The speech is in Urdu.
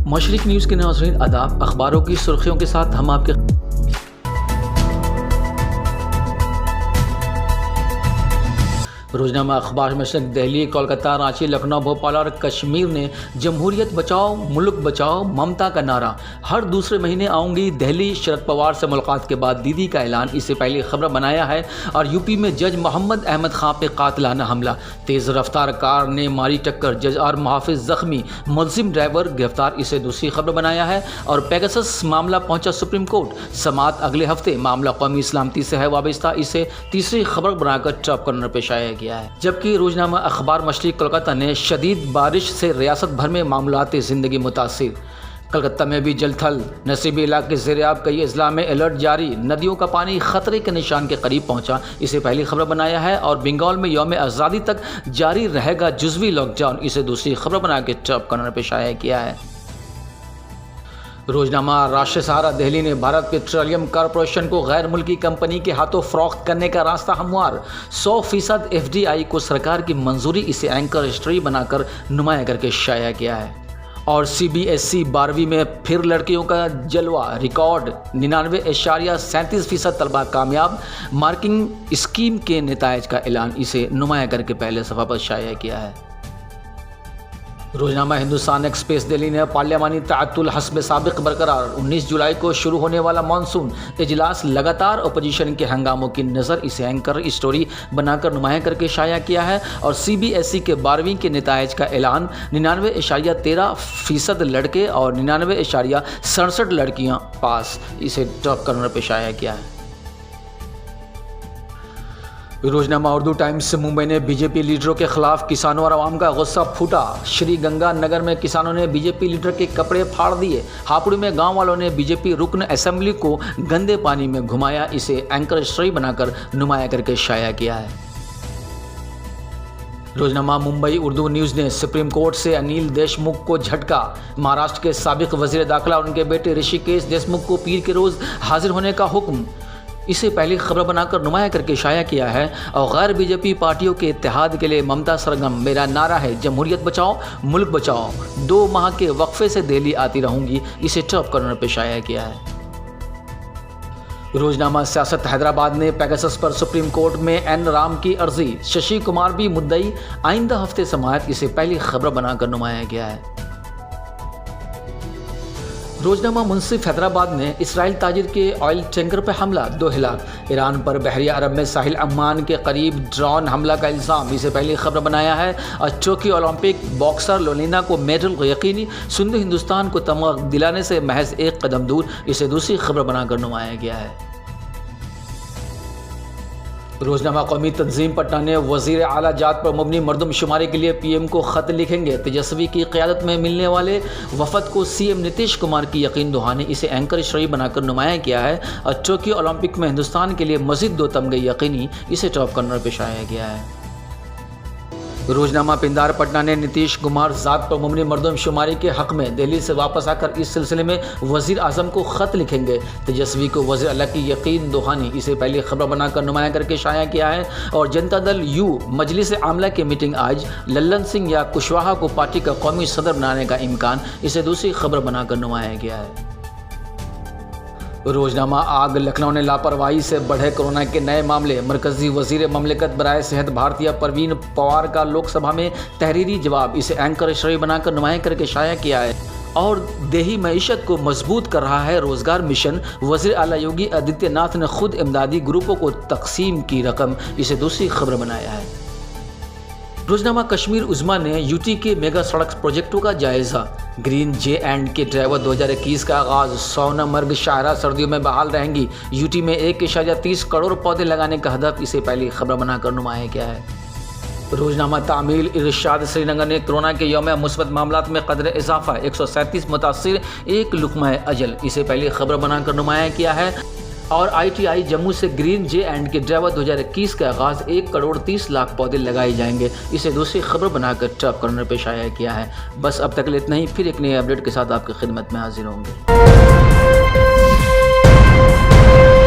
مشرق نیوز کے ناظرین آداب، اخباروں کی سرخیوں کے ساتھ ہم آپ کے روزنامہ اخبار مشرق دہلی، کولکتہ، رانچی، لکھنؤ، بھوپال اور کشمیر نے جمہوریت بچاؤ ملک بچاؤ ممتا کا نعرہ، ہر دوسرے مہینے آؤں گی دہلی، شرد پوار سے ملاقات کے بعد دیدی کا اعلان، اس سے پہلی خبر بنایا ہے۔ اور یوپی میں جج محمد احمد خان پہ قاتلانہ حملہ، تیز رفتار کار نے ماری ٹکر، جج اور محافظ زخمی، ملزم ڈرائیور گرفتار، اسے دوسری خبر بنایا ہے۔ اور پیگسس معاملہ پہنچا سپریم کورٹ، سماعت اگلے ہفتے، معاملہ قومی سلامتی سے ہے وابستہ، اسے تیسری خبر بنا کر ٹاپ کارنر پہ شائع کیا ہے۔ جبکہ روزنامہ اخبار مشرق کولکتہ نے شدید بارش سے ریاست بھر میں معاملات زندگی متاثر، کلکتہ میں بھی جل تھل، نصیبی علاقے زیریاب، کئی اضلاع میں الرٹ جاری، ندیوں کا پانی خطرے کے نشان کے قریب پہنچا، اسے پہلی خبر بنایا ہے۔ اور بنگال میں یوم آزادی تک جاری رہے گا جزوی لاک ڈاؤن، اسے دوسری خبر بنا کے ٹاپ کارنر پہ شائع کیا ہے۔ روزنامہ راشٹریہ سہارا دہلی نے بھارت پیٹرولیم کارپوریشن کو غیر ملکی کمپنی کے ہاتھوں فروخت کرنے کا راستہ ہموار، 100% FDI کو سرکار کی منظوری، اسے اینکر اسٹوری بنا کر نمایاں کر کے شائع کیا ہے۔ اور CBSE 12ویں میں پھر لڑکیوں کا جلوہ، ریکارڈ 99.37% طلبہ کامیاب، مارکنگ اسکیم کے نتائج کا اعلان، اسے نمایاں کر کے پہلے صفحہ پر شائع کیا ہے۔ روزنامہ ہندوستان ایکسپریس دہلی نے پارلیمانی تعطل حسب سابق برقرار، 19 جولائی کو شروع ہونے والا مانسون اجلاس لگاتار اپوزیشن کے ہنگاموں کی نظر، اسے اینکر اسٹوری بنا کر نمایاں کر کے شائع کیا ہے۔ اور CBSE کے 12ویں کے نتائج کا اعلان، 99.13% لڑکے اور 99.67% لڑکیاں پاس، اسے ٹاپ کارنر پہ شائع کیا ہے۔ روزنامہ اردو ٹائمز سے ممبئی نے BJP لیڈروں کے خلاف کسانوں اور عوام کا غصہ پھوٹا، شری گنگا نگر میں کسانوں نے BJP لیڈر کے کپڑے پھاڑ دیے، ہاپوڑی میں گاؤں والوں نے BJP رکن اسمبلی کو گندے پانی میں گھمایا، اسے اینکر اسٹوری بنا کر نمایاں کر کے شائع کیا ہے۔ روزنامہ ممبئی اردو نیوز نے سپریم کورٹ سے انیل دیشمکھ کو جھٹکا، مہاراشٹر کے سابق وزیر داخلہ اور ان کے بیٹے رشی کیش دیشمکھ کو پیر کے روز حاضر ہونے کا حکم، اسے پہلی خبر بنا کر نمایاں کر کے شائع کیا ہے۔ اور غیر BJP پارٹیوں کے اتحاد کے لیے ممتا سرگرم، میرا نعرہ ہے جمہوریت بچاؤ ملک بچاؤ، 2 ماہ کے وقفے سے دہلی آتی رہوں گی، اسے ٹاپ کارنر پہ شائع کیا ہے۔ روزنامہ سیاست حیدرآباد نے پیگسس پر سپریم کورٹ میں این رام کی عرضی، ششی کمار بھی مدعی، آئندہ ہفتے سماعت، اسے پہلی خبر بنا کر نمایاں کیا ہے۔ روزنامہ منصف حیدرآباد نے اسرائیل تاجر کے آئل ٹینکر پر حملہ، 2 ہلاک، ایران پر بحریہ عرب میں ساحل عمان کے قریب ڈرون حملہ کا الزام، اسے پہلی خبر بنایا ہے۔ اور ٹوکیو اولمپک باکسر لولینا کو میڈل یقینی، سندھ ہندوستان کو تمغہ دلانے سے محض 1 قدم دور، اسے دوسری خبر بنا کر نمایاں کیا ہے۔ روزنامہ قومی تنظیم پٹنہ نے وزیر اعلیٰ جات پر مبنی مردم شماری کے لیے PM کو خط لکھیں گے، تیجسوی کی قیادت میں ملنے والے وفد کو CM نتیش کمار کی یقین دہانی، اسے اینکر اسٹوری بنا کر نمایاں کیا ہے۔ اور ٹوکیو اولمپک میں ہندوستان کے لیے مزید 2 تمغے یقینی، اسے ٹاپ کارنر پہ شائع کیا ہے۔ روزنامہ پندار پٹنہ نے نتیش کمار ذات پر مبنی مردم شماری کے حق میں دہلی سے واپس آ کر اس سلسلے میں وزیر اعظم کو خط لکھیں گے، تیجسوی کو وزیر اعلیٰ کی یقین دہانی، اسے پہلی خبر بنا کر نمایاں کر کے شائع کیا ہے۔ اور جنتا دل یو مجلس عاملہ کی میٹنگ آج، للن سنگھ یا کشواہا کو پارٹی کا قومی صدر بنانے کا امکان، اسے دوسری خبر بنا کر نمایاں کیا ہے۔ روزنامہ آگ لکھنؤ نے لاپرواہی سے بڑھے کورونا کے نئے معاملے، مرکزی وزیر مملکت برائے صحت بھارتیہ پروین پوار کا لوک سبھا میں تحریری جواب، اسے اینکر اسٹوری بنا کر نمایاں کر کے شائع کیا ہے۔ اور دیہی معیشت کو مضبوط کر رہا ہے روزگار مشن، وزیر اعلیٰ یوگی آدتیہ ناتھ نے خود امدادی گروپوں کو تقسیم کی رقم، اسے دوسری خبر بنایا ہے۔ روزنامہ کشمیر عظمیٰ نے UT کے میگا سڑک پروجیکٹوں کا جائزہ، گرین JK ڈرائیور 2021 کا آغاز، سونامرگ شاہراہ سردیوں میں بحال رہیں گی، UT میں 1.30 کروڑ پودے لگانے کا ہدف، اسے پہلی خبر بنا کر نمایاں کیا ہے۔ روزنامہ تعمیل ارشاد سری نگر نے کورونا کے یوم مثبت معاملات میں قدر اضافہ، 137 متاثر، 1 لقمہ اجل، اسے پہلی خبر بنا کر نمایاں کیا ہے۔ اور ITI جموں سے گرین JK ڈرائیور 2021 کا آغاز، 1.30 کروڑ پودے لگائے جائیں گے، اسے دوسری خبر بنا کر ٹاپ کارنر پہ شائع کیا ہے۔ بس اب تک اتنا ہی، پھر ایک نئے اپڈیٹ کے ساتھ آپ کی خدمت میں حاضر ہوں گے۔